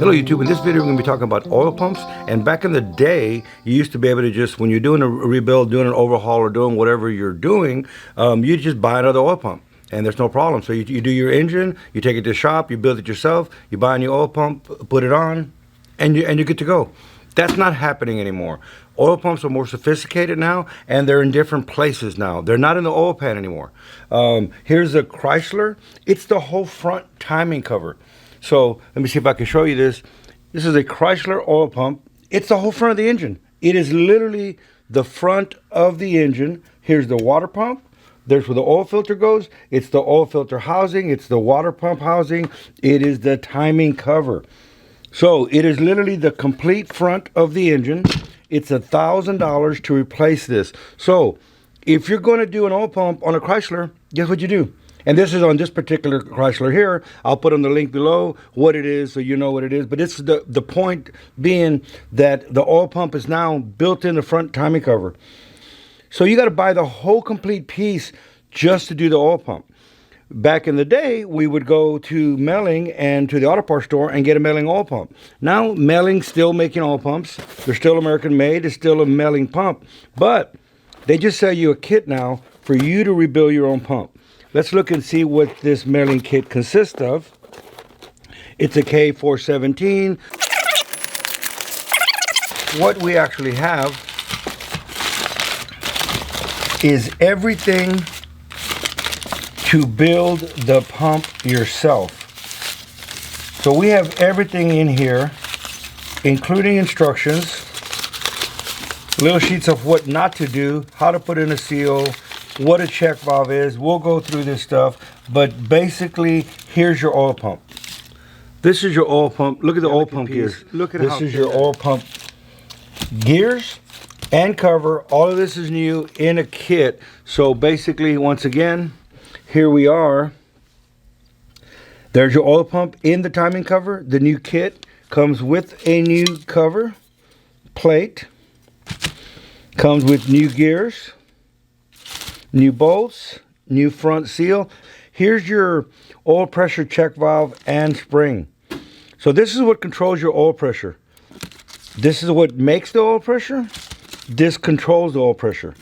Hello YouTube, in this video we're going to be talking about oil pumps. And back in the day, you used to be able to just, when you're doing a rebuild, doing an overhaul, or doing whatever you're doing, you just buy another oil pump. And there's no problem. So you do your engine, you take it to the shop, you build it yourself, you buy a new oil pump, put it on, and you're good to go. That's not happening anymore. Oil pumps are more sophisticated now, and they're in different places now. They're not in the oil pan anymore. Here's a Chrysler. It's the whole front timing cover. So let me see if I can show you this. This is a Chrysler oil pump. It's the whole front of the engine. It is literally the front of the engine. Here's the water pump. There's where the oil filter goes. It's the oil filter housing. It's the water pump housing. It is the timing cover. So it is literally the complete front of the engine. It's $1,000 to replace this. So if you're going to do an oil pump on a Chrysler, guess what you do? And this is on this particular Chrysler here. I'll put on the link below what it is so you know what it is. But it's the point being that the oil pump is now built in the front timing cover. So you got to buy the whole complete piece just to do the oil pump. Back in the day, we would go to Melling and to the auto parts store and get a Melling oil pump. Now, Melling's still making oil pumps. They're still American made. It's still a Melling pump. But they just sell you a kit now for you to rebuild your own pump. Let's look and see what this Melling kit consists of. It's a K417. What we actually have is everything to build the pump yourself. So we have everything in here, including instructions, little sheets of what not to do, how to put in a seal, what a check valve is. We'll go through this stuff, but basically, here's your oil pump. This is your oil pump. Look at the oil pump gears. Look at this is your oil pump gears and cover. All of this is new in a kit. So basically, once again, here we are. There's your oil pump in the timing cover. The new kit comes with a new cover plate. Comes with new gears, new bolts, new front seal. Here's your oil pressure check valve and spring. So this is what controls your oil pressure. This is what makes the oil pressure. This controls the oil pressure.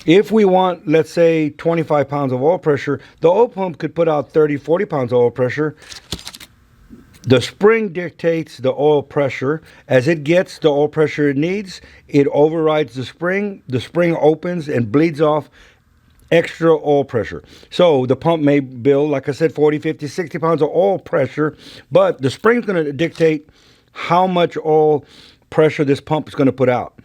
If we want, let's say, 25 pounds of oil pressure, the oil pump could put out 30, 40 pounds of oil pressure. The spring dictates the oil pressure. As it gets the oil pressure it needs, it overrides the spring. The spring opens and bleeds off extra oil pressure. So the pump may build, like I said, 40, 50, 60 pounds of oil pressure, but the spring's going to dictate how much oil pressure this pump is going to put out.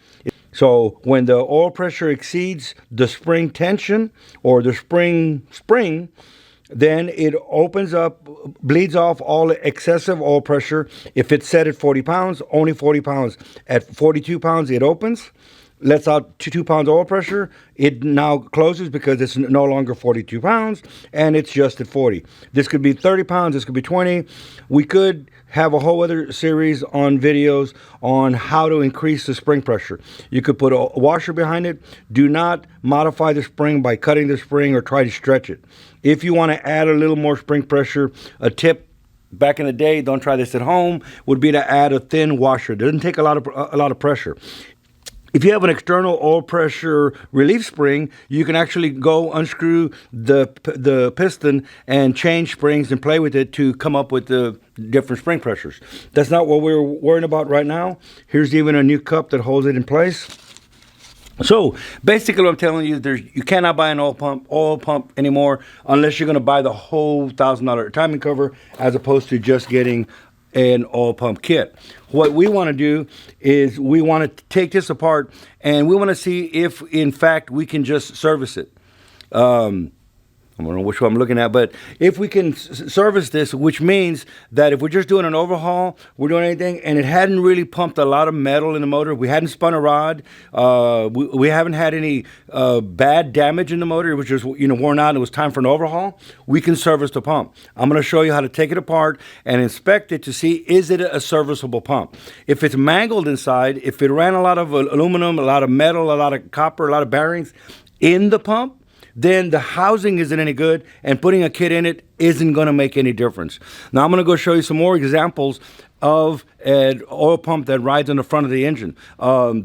So when the oil pressure exceeds the spring tension or the spring, then it opens up, bleeds off all excessive oil pressure. If it's set at 40 pounds, only 40 pounds. At 42 pounds, it opens, lets out 2 pounds of oil pressure. It now closes because it's no longer 42 pounds, and it's just at 40. This could be 30 pounds, this could be 20. We could have a whole other series on videos on how to increase the spring pressure. You could put a washer behind it. Do not modify the spring by cutting the spring or try to stretch it. If you want to add a little more spring pressure, a tip back in the day, don't try this at home, would be to add a thin washer. It doesn't take a lot of pressure. If you have an external oil pressure relief spring, you can actually go unscrew the piston and change springs and play with it to come up with the different spring pressures. That's not what we're worrying about right now. Here's even a new cup that holds it in place. So basically what I'm telling you is you cannot buy an oil pump anymore unless you're going to buy the whole $1,000 timing cover as opposed to just getting an oil pump kit. What we want to do is we want to take this apart and we want to see if in fact we can just service it. I don't know which one I'm looking at, but if we can service this, which means that if we're just doing an overhaul, we're doing anything, and it hadn't really pumped a lot of metal in the motor, we hadn't spun a rod, we haven't had any bad damage in the motor, it was just worn out and it was time for an overhaul, we can service the pump. I'm going to show you how to take it apart and inspect it to see, is it a serviceable pump? If it's mangled inside, if it ran a lot of aluminum, a lot of metal, a lot of copper, a lot of bearings in the pump, then the housing isn't any good, and putting a kit in it isn't going to make any difference. Now I'm going to go show you some more examples of an oil pump that rides on the front of the engine.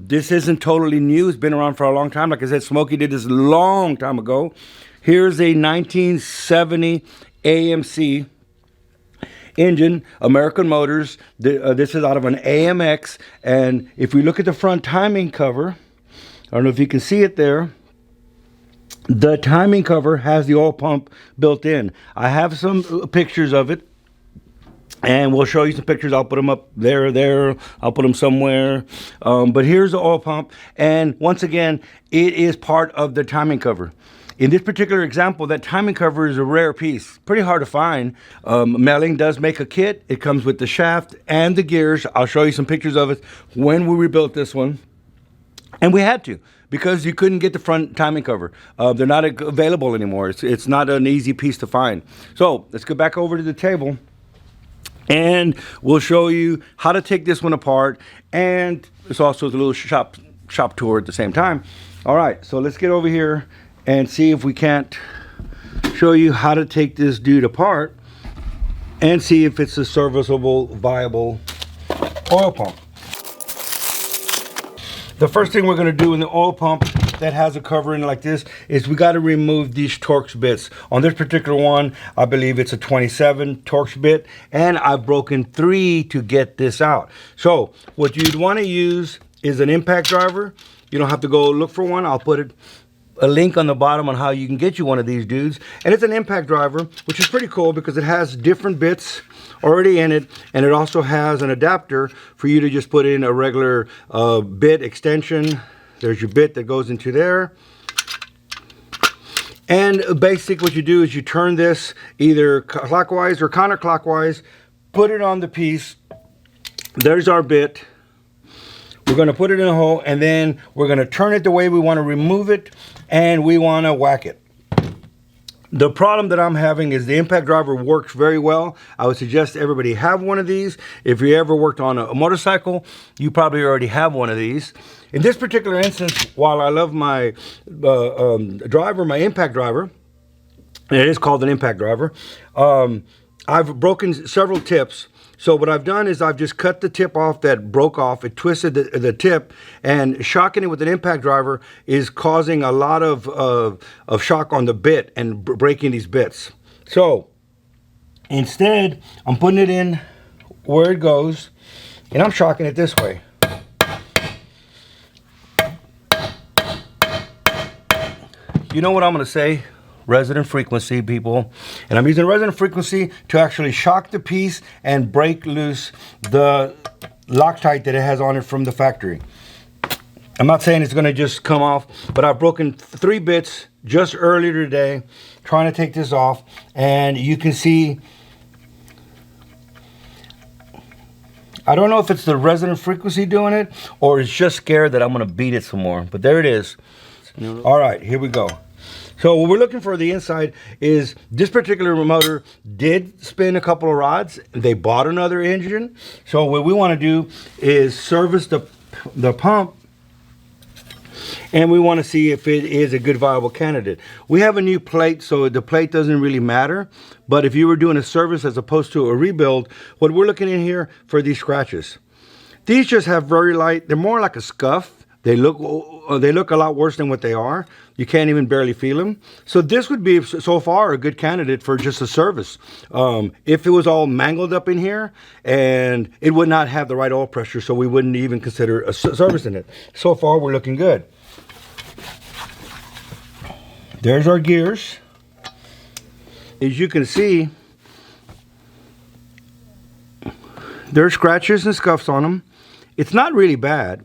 This isn't totally new. It's been around for a long time. Like I said, Smokey did this a long time ago. Here's a 1970 AMC engine, American Motors. This is out of an AMX, and if we look at the front timing cover, I don't know if you can see it there, the timing cover has the oil pump built in. I have some pictures of it, and we'll show you some pictures. I'll put them up there. I'll put them somewhere. But here's the oil pump, and once again, it is part of the timing cover. In this particular example, that timing cover is a rare piece. Pretty hard to find. Melling does make a kit. It comes with the shaft and the gears. I'll show you some pictures of it when we rebuilt this one. And we had to, because you couldn't get the front timing cover. They're not available anymore. It's not an easy piece to find. So let's go back over to the table, and we'll show you how to take this one apart. And it's also a little shop tour at the same time. All right, so let's get over here and see if we can't show you how to take this dude apart and see if it's a serviceable, viable oil pump. The first thing we're going to do in the oil pump that has a cover in like this is we got to remove these Torx bits. On this particular one, I believe it's a 27 Torx bit, and I've broken 3 to get this out. So what you'd want to use is an impact driver. You don't have to go look for one. I'll put a link on the bottom on how you can get you one of these dudes. And it's an impact driver, which is pretty cool because it has different bits already in it, and it also has an adapter for you to just put in a regular bit extension. There's your bit that goes into there. And basic, what you do is you turn this either clockwise or counterclockwise, put it on the piece. There's our bit. We're going to put it in a hole, and then we're going to turn it the way we want to remove it, and we want to whack it. The problem that I'm having is the impact driver works very well. I would suggest everybody have one of these. If you ever worked on a motorcycle, you probably already have one of these. In this particular instance, while I love my driver, my impact driver, and it is called an impact driver, I've broken several tips. So what I've done is I've just cut the tip off that broke off. It twisted the tip, and shocking it with an impact driver is causing a lot of shock on the bit and breaking these bits. So instead, I'm putting it in where it goes, and I'm shocking it this way. You know what I'm going to say? Resonant frequency, people. And I'm using resonant frequency to actually shock the piece and break loose the Loctite that it has on it from the factory. I'm not saying it's going to just come off, but I've broken 3 bits just earlier today trying to take this off, and you can see, I don't know if it's the resonant frequency doing it or it's just scared that I'm going to beat it some more, but there it is. All right, here we go. So what we're looking for the inside is this particular motor did spin a couple of rods. They bought another engine. So what we want to do is service the pump, and we want to see if it is a good viable candidate. We have a new plate, so the plate doesn't really matter. But if you were doing a service as opposed to a rebuild, what we're looking in here for these scratches. These just have very light, they're more like a scuff. They look a lot worse than what they are. You can't even barely feel them. So this would be, so far, a good candidate for just a service. If it was all mangled up in here, and it would not have the right oil pressure, so we wouldn't even consider a service in it. So far, we're looking good. There's our gears. As you can see, there's scratches and scuffs on them. It's not really bad.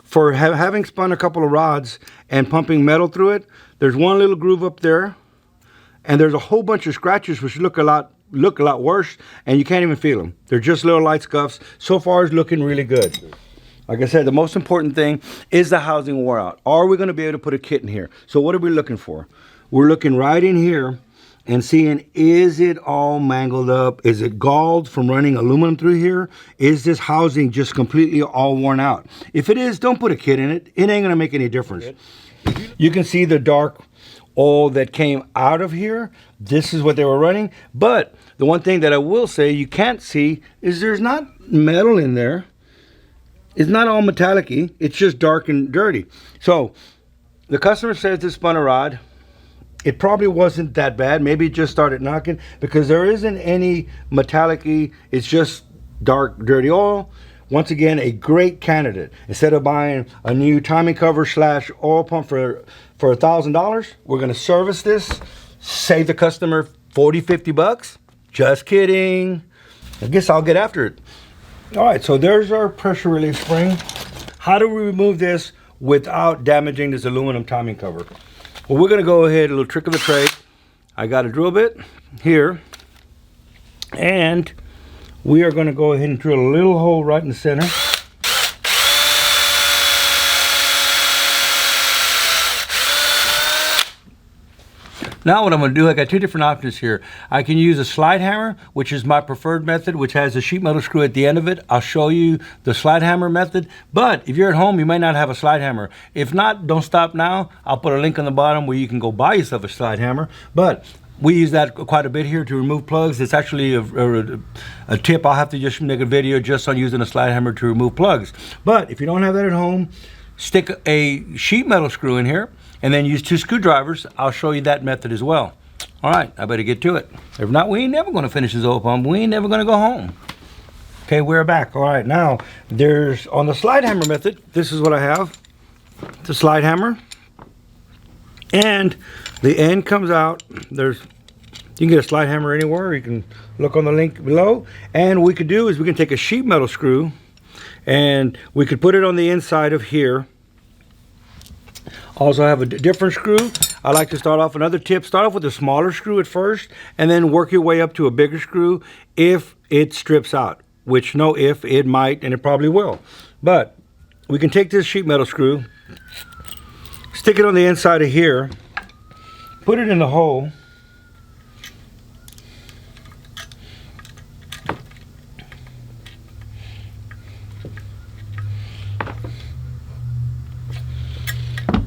For having spun a couple of rods and pumping metal through it, there's one little groove up there, and there's a whole bunch of scratches which look a lot worse, and you can't even feel them. They're just little light scuffs. So far, it's looking really good. Like I said, the most important thing is the housing wore out. Are we going to be able to put a kit in here? So what are we looking for? We're looking right in here and seeing, is it all mangled up? Is it galled from running aluminum through here? Is this housing just completely all worn out? If it is, don't put a kit in it. It ain't gonna make any difference. You can see the dark oil that came out of here. This is what they were running. But the one thing that I will say you can't see is there's not metal in there. It's not all metallic-y. It's just dark and dirty. So the customer says this spun a rod. It probably wasn't that bad. Maybe it just started knocking, because there isn't any metallic-y. It's just dark, dirty oil. Once again, a great candidate. Instead of buying a new timing cover slash oil pump for $1,000, we're going to service this, save the customer 40, 50 bucks. Just kidding. I guess I'll get after it. All right, so there's our pressure relief spring. How do we remove this without damaging this aluminum timing cover? Well, we're going to go ahead, a little trick of the trade. I got a drill bit here, and we are going to go ahead and drill a little hole right in the center. Now what I'm going to do, I got two different options here. I can use a slide hammer, which is my preferred method, which has a sheet metal screw at the end of it. I'll show you the slide hammer method. But if you're at home, you might not have a slide hammer. If not, don't stop now. I'll put a link on the bottom where you can go buy yourself a slide hammer. But we use that quite a bit here to remove plugs. It's actually a tip. I'll have to just make a video just on using a slide hammer to remove plugs. But if you don't have that at home, stick a sheet metal screw in here and then use 2 screwdrivers. I'll show you that method as well. All right, I better get to it. If not, we ain't never gonna finish this oil pump. We ain't never gonna go home. Okay, we're back. All right, now there's, on the slide hammer method, this is what I have. The slide hammer. And the end comes out. You can get a slide hammer anywhere. You can look on the link below. And what we could do is we can take a sheet metal screw and we could put it on the inside of here. Also have a different screw. I like to start off, another tip, start off with a smaller screw at first and then work your way up to a bigger screw if it strips out, which no if, it might and it probably will. But we can take this sheet metal screw, stick it on the inside of here, put it in the hole,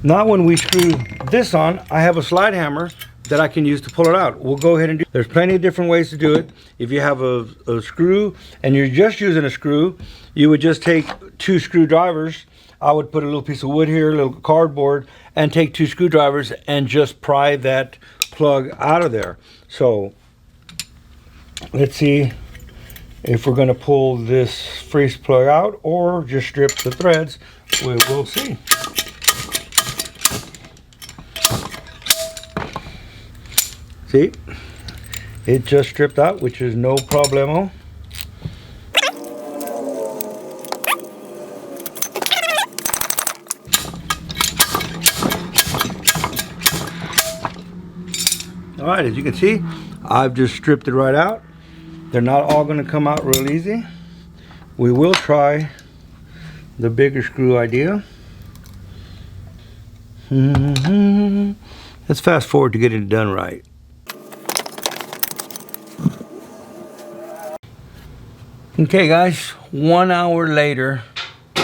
now when we screw this on, I have a slide hammer that I can use to pull it out. We'll go ahead and do, there's plenty of different ways to do it. If you have a screw and you're just using a screw, you would just take 2 screwdrivers. I would put a little piece of wood here, a little cardboard, and take 2 screwdrivers and just pry that plug out of there. So let's see if we're going to pull this freeze plug out or just strip the threads. We'll see. See, it just stripped out, which is no problemo. All right, as you can see, I've just stripped it right out. They're not all going to come out real easy. We will try the bigger screw idea. Let's fast forward to getting it done right. Okay guys, 1 hour later,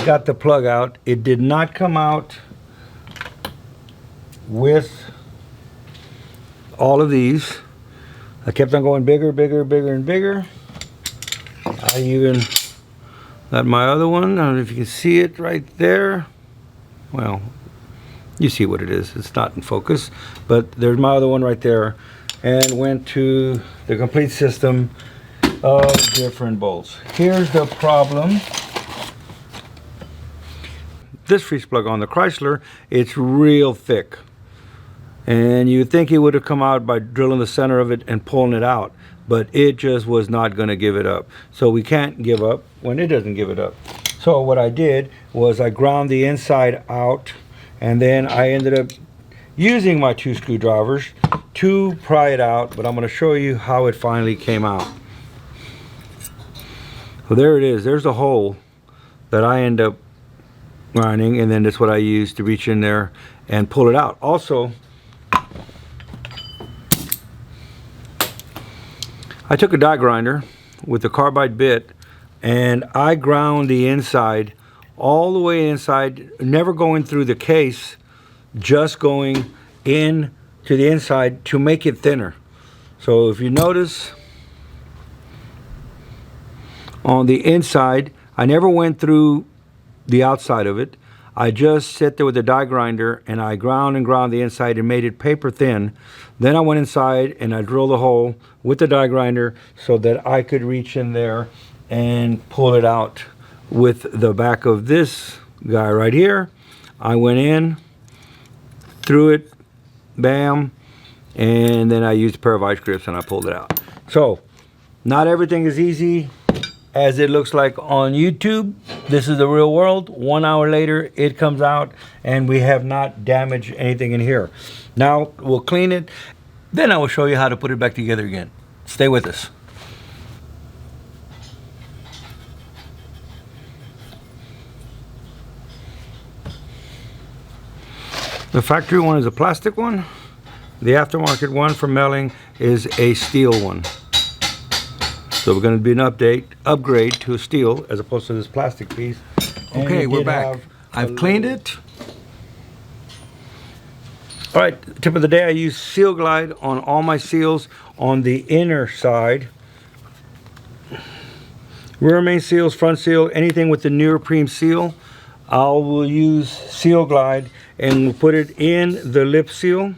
got the plug out. It did not come out with all of these. I kept on going bigger, bigger, bigger, and bigger. I even got my other one. I don't know if you can see it right there. Well, you see what it is. It's not in focus, but there's my other one right there. And went to the complete system of different bolts. Here's the problem. This freeze plug on the Chrysler, it's real thick. And you'd think it would have come out by drilling the center of it and pulling it out, but it just was not going to give it up. So we can't give up when it doesn't give it up. So what I did was I ground the inside out, and then I ended up using my 2 screwdrivers to pry it out, but I'm going to show you how it finally came out. So there it is. There's a hole that I end up grinding, and then that's what I use to reach in there and pull it out. Also, I took a die grinder with a carbide bit and I ground the inside all the way inside, never going through the case, just going in to the inside to make it thinner. So if you notice on the inside, I never went through the outside of it. I just sat there with a die grinder and I ground and ground the inside and made it paper thin. Then I went inside and I drilled a hole with the die grinder so that I could reach in there and pull it out with the back of this guy right here. I went in, threw it, bam, and then I used a pair of ice grips and I pulled it out. So not everything is easy as it looks like on YouTube. This is the real world. 1 hour later, it comes out and we have not damaged anything in here. Now we'll clean it, then I will show you how to put it back together again. Stay with us. The factory one is a plastic one. The aftermarket one for melting is a steel one. So we're going to do an upgrade to a steel as opposed to this plastic piece. Okay, we're back. I've cleaned it. All right, tip of the day, I use Seal Glide on all my seals on the inner side. Rear main seals, front seal, anything with the neoprene seal, I will use Seal Glide and we'll put it in the lip seal. I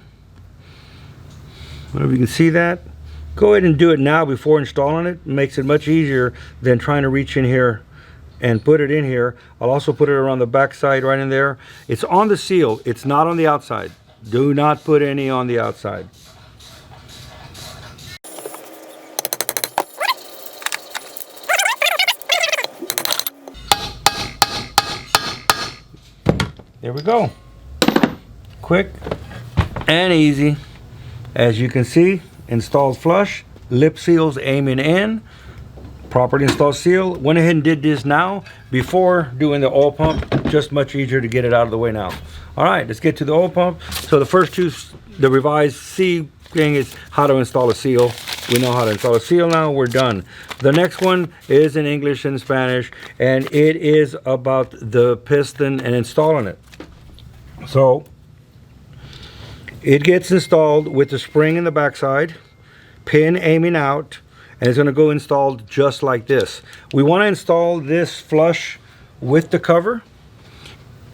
don't know if you can see that. Go ahead and do it now before installing it. It makes it much easier than trying to reach in here and put it in here. I'll also put it around the back side right in there. It's on the seal, it's not on the outside. Do not put any on the outside. There we go. Quick and easy. As you can see, installed flush, lip seals aiming in, properly installed seal. Went ahead and did this now before doing the oil pump. Just much easier to get it out of the way now. All right, let's get to the oil pump. So the first two, the revised C thing is how to install a seal. We know how to install a seal now, we're done. The next one is in English and Spanish, and it is about the piston and installing it. So it gets installed with the spring in the backside, pin aiming out, and it's going to go installed just like this. We want to install this flush with the cover.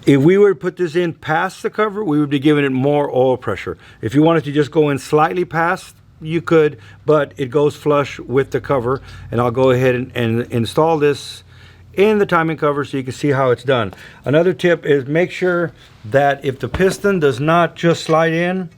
If we were to put this in past the cover, we would be giving it more oil pressure. If you wanted to just go in slightly past, you could, but it goes flush with the cover. And I'll go ahead and install this in the timing cover so you can see how it's done. Another tip is make sure that if the piston does not just slide in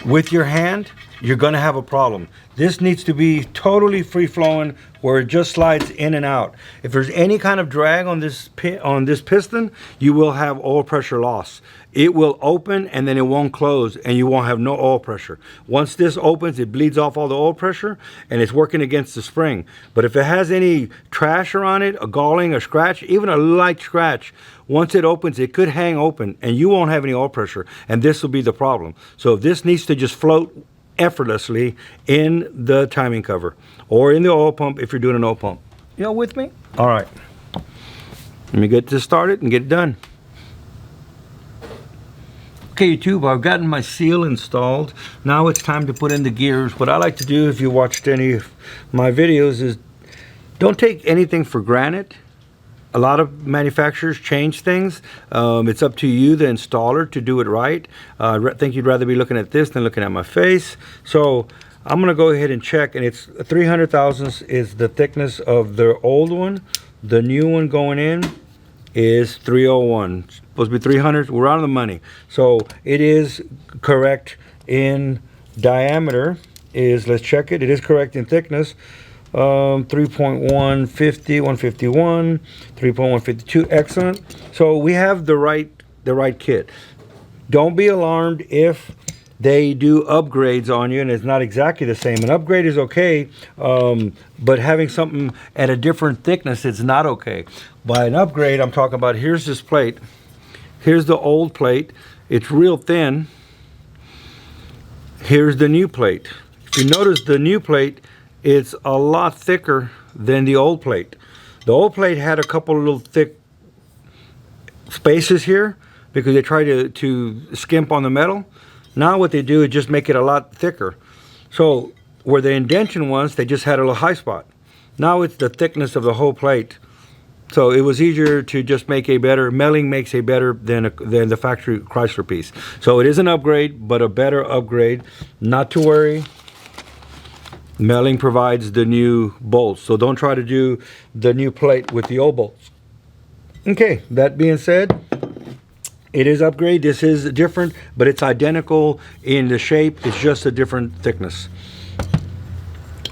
with your hand, you're going to have a problem. This needs to be totally free flowing where it just slides in and out. If there's any kind of drag on this piston, you will have oil pressure loss. It will open and then it won't close and you won't have no oil pressure. Once this opens, it bleeds off all the oil pressure and it's working against the spring. But if it has any trash around it, a galling, a scratch, even a light scratch, once it opens, it could hang open and you won't have any oil pressure, and this will be the problem. So this needs to just float effortlessly in the timing cover or in the oil pump if you're doing an oil pump. You know, with me? All right. Let me get this started and get it done. Okay, YouTube, I've gotten my seal installed. Now it's time to put in the gears. What I like to do, if you watched any of my videos, is don't take anything for granted. A lot of manufacturers change things. It's up to you, the installer, to do it right. I think you'd rather be looking at this than looking at my face. So I'm gonna go ahead and check, and it's 300 thousandths is the thickness of the old one. The new one going in is 301. It's supposed to be 300. We're on the money. So it is correct in diameter. Let's check it. It is correct in thickness. 3.150, 151, 3.152. Excellent. So we have the right kit. Don't be alarmed if they do upgrades on you and it's not exactly the same. An upgrade is okay, but having something at a different thickness, it's not okay. By an upgrade, I'm talking about, here's this plate. Here's the old plate. It's real thin. Here's the new plate. If you notice, the new plate, it's a lot thicker than the old plate. The old plate had a couple of little thick spaces here because they tried to skimp on the metal. Now what they do is just make it a lot thicker. So where the indention was, they just had a little high spot. Now it's the thickness of the whole plate. So it was easier to just make a better, milling makes a better than the factory Chrysler piece. So it is an upgrade, but a better upgrade. Not to worry, milling provides the new bolts. So don't try to do the new plate with the old bolts. Okay, that being said, it is upgrade. This is different, but it's identical in the shape. It's just a different thickness.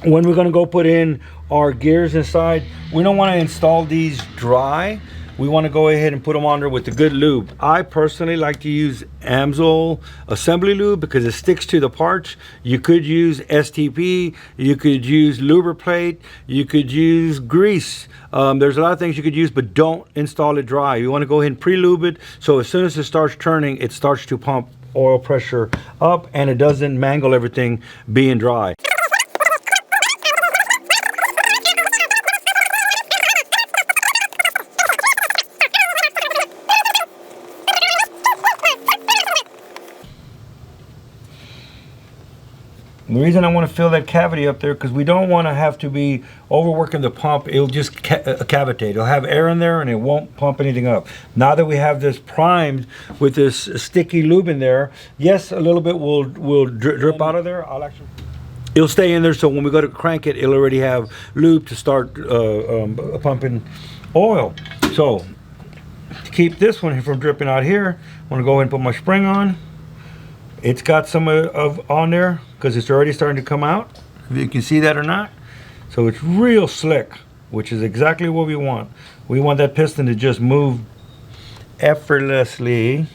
When we're going to go put in our gears inside, we don't want to install these dry. We want to go ahead and put them on there with the good lube. I personally like to use Amsoil assembly lube because it sticks to the parts. You could use STP, you could use Lubriplate, you could use grease. There's a lot of things you could use, but don't install it dry. You want to go ahead and pre-lube it, so as soon as it starts turning, it starts to pump oil pressure up and it doesn't mangle everything being dry. The reason I want to fill that cavity up there because we don't want to have to be overworking the pump. It'll just cavitate. It'll have air in there and it won't pump anything up. Now that we have this primed with this sticky lube in there, yes, a little bit will drip out of there. It'll stay in there, so when we go to crank it, it'll already have lube to start pumping oil. So to keep this one from dripping out here, I'm going to go ahead and put my spring on. It's got some of on there because it's already starting to come out, if you can see that or not. So it's real slick, which is exactly what we want. We want that piston to just move effortlessly.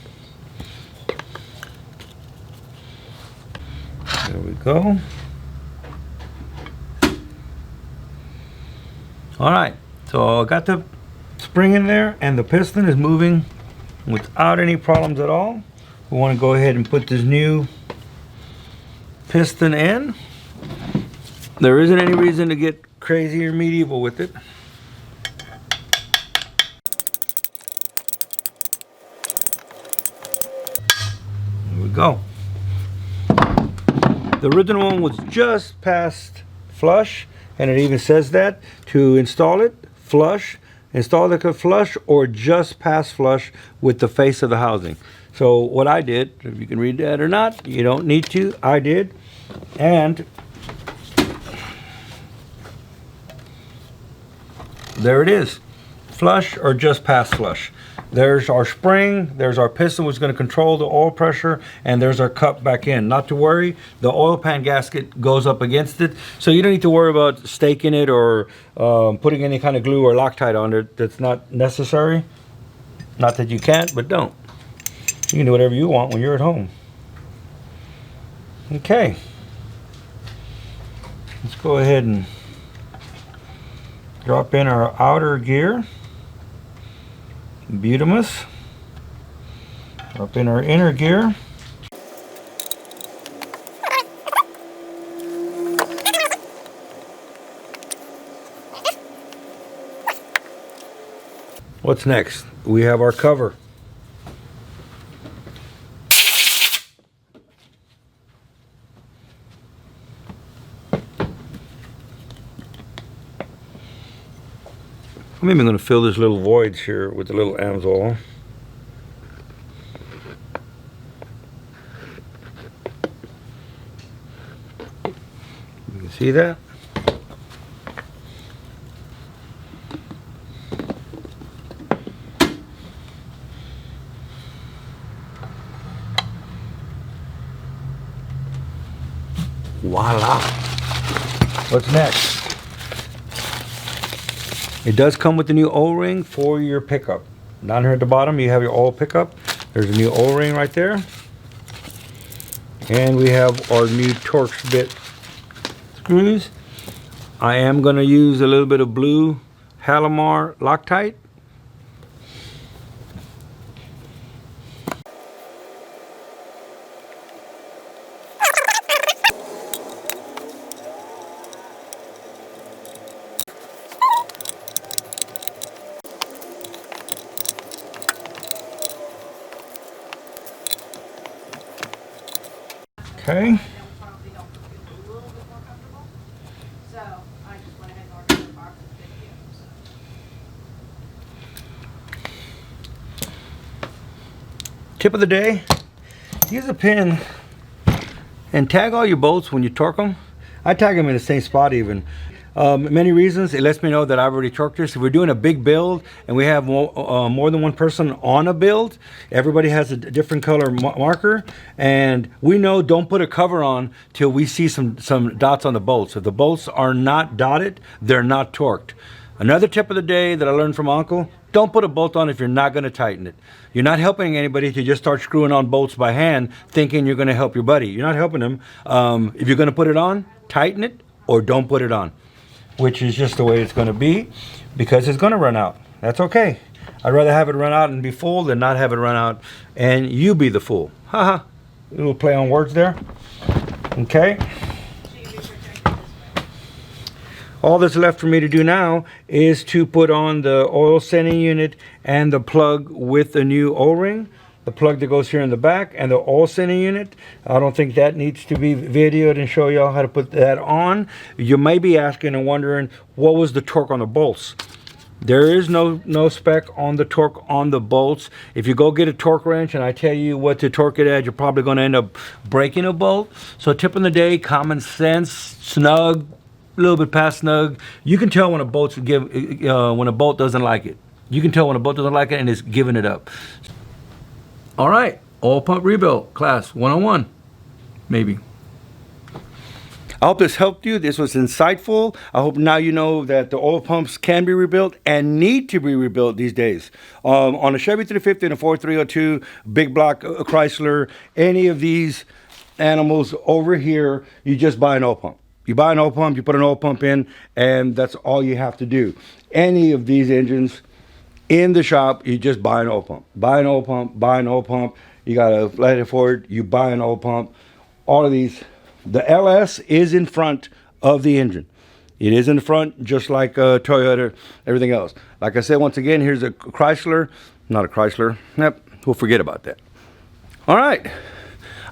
There we go. All right, so I got the spring in there and the piston is moving without any problems at all. We want to go ahead and put this new piston in. There isn't any reason to get crazy or medieval with it. There we go. The original one was just past flush, and it even says that to install it, flush, install the flush or just past flush with the face of the housing. So what I did, if you can read that or not, you don't need to, I did. And there it is, flush or just past flush. There's our spring, there's our piston which is going to control the oil pressure, and there's our cup back in. Not to worry, the oil pan gasket goes up against it, so you don't need to worry about staking it or putting any kind of glue or Loctite on it. That's not necessary. Not that you can't, but don't. You can do whatever you want when you're at home. Okay. Let's go ahead and drop in our outer gear. Butamus. Drop in our inner gear. What's next? We have our cover. I'm even going to fill this little voids here with a little Amsoil. You can see that? Voila! What's next? It does come with the new O-ring for your pickup. Down here at the bottom you have your oil pickup. There's a new O-ring right there. And we have our new Torx bit screws. I am going to use a little bit of blue Halimar Loctite. Okay. Tip of the day, use a pin and tag all your bolts when you torque them. I tag them in the same spot even. Many reasons. It lets me know that I've already torqued this. If we're doing a big build and we have more than one person on a build, everybody has a different color marker, and we know don't put a cover on till we see some dots on the bolts. If the bolts are not dotted, they're not torqued. Another tip of the day that I learned from Uncle, don't put a bolt on if you're not going to tighten it. You're not helping anybody to just start screwing on bolts by hand thinking you're going to help your buddy. You're not helping them. If you're going to put it on, tighten it or don't put it on, which is just the way it's going to be because it's going to run out. That's okay. I'd rather have it run out and be full than not have it run out and you be the fool. Haha. A little play on words there. Okay. All that's left for me to do now is to put on the oil sending unit and the plug with the new O-ring. The plug that goes here in the back and the oil sending unit. I don't think that needs to be videoed and show y'all how to put that on. You may be asking and wondering, what was the torque on the bolts? There is no spec on the torque on the bolts. If you go get a torque wrench and I tell you what to torque it at, you're probably going to end up breaking a bolt. So tip of the day, common sense, snug, a little bit past snug. You can tell when a bolt doesn't like it. You can tell when a bolt doesn't like it and it's giving it up. All right, oil pump rebuild class 101, maybe. I hope this helped you. This was insightful. I hope now you know that the oil pumps can be rebuilt and need to be rebuilt these days. On a Chevy 350 and a Ford 302, big block Chrysler, any of these animals over here, you just buy an oil pump. You buy an oil pump, you put an oil pump in, and that's all you have to do. Any of these engines in the shop, you just buy an oil pump. Buy an oil pump, buy an oil pump. You got a flathead Ford, you buy an oil pump. All of these. The LS is in front of the engine. It is in the front, just like Toyota, everything else. Like I said, once again, here's a Chrysler. Not a Chrysler. Yep, we'll forget about that. All right.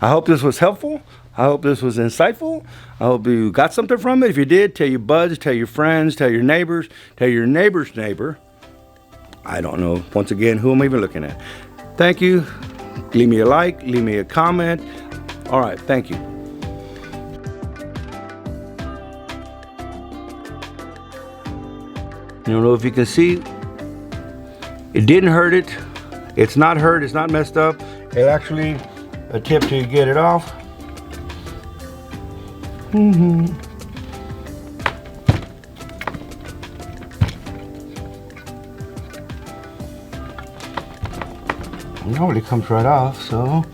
I hope this was helpful. I hope this was insightful. I hope you got something from it. If you did, tell your buds, tell your friends, tell your neighbors, tell your neighbor's neighbor. I don't know, once again, who am I even looking at? Thank you. Leave me a like, leave me a comment. All right, thank you. I don't know if you can see, it didn't hurt it. It's not hurt, it's not messed up. It actually, a tip to get it off. Normally it comes right off, so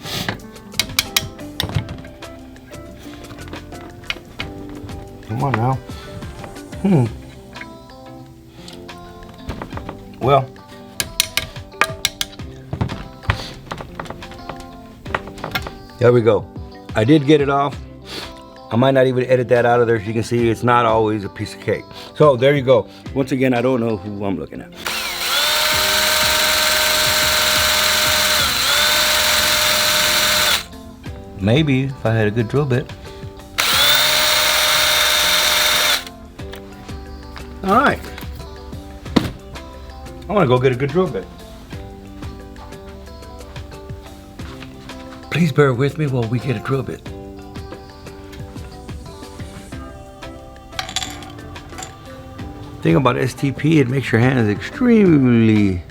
come on now. Well, there we go. I did get it off. I might not even edit that out of there. As you can see, it's not always a piece of cake. So there you go. Once again, I don't know who I'm looking at. Maybe if I had a good drill bit. All right. I want to go get a good drill bit. Please bear with me while we get a drill bit. Thing about STP, it makes your hands extremely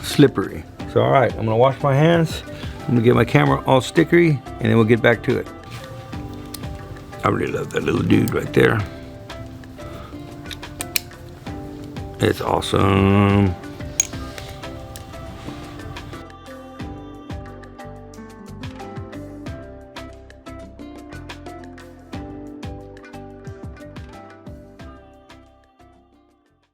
slippery. So all right, I'm gonna wash my hands. I'm gonna get my camera all stickery and then we'll get back to it. I really love that little dude right there. It's awesome.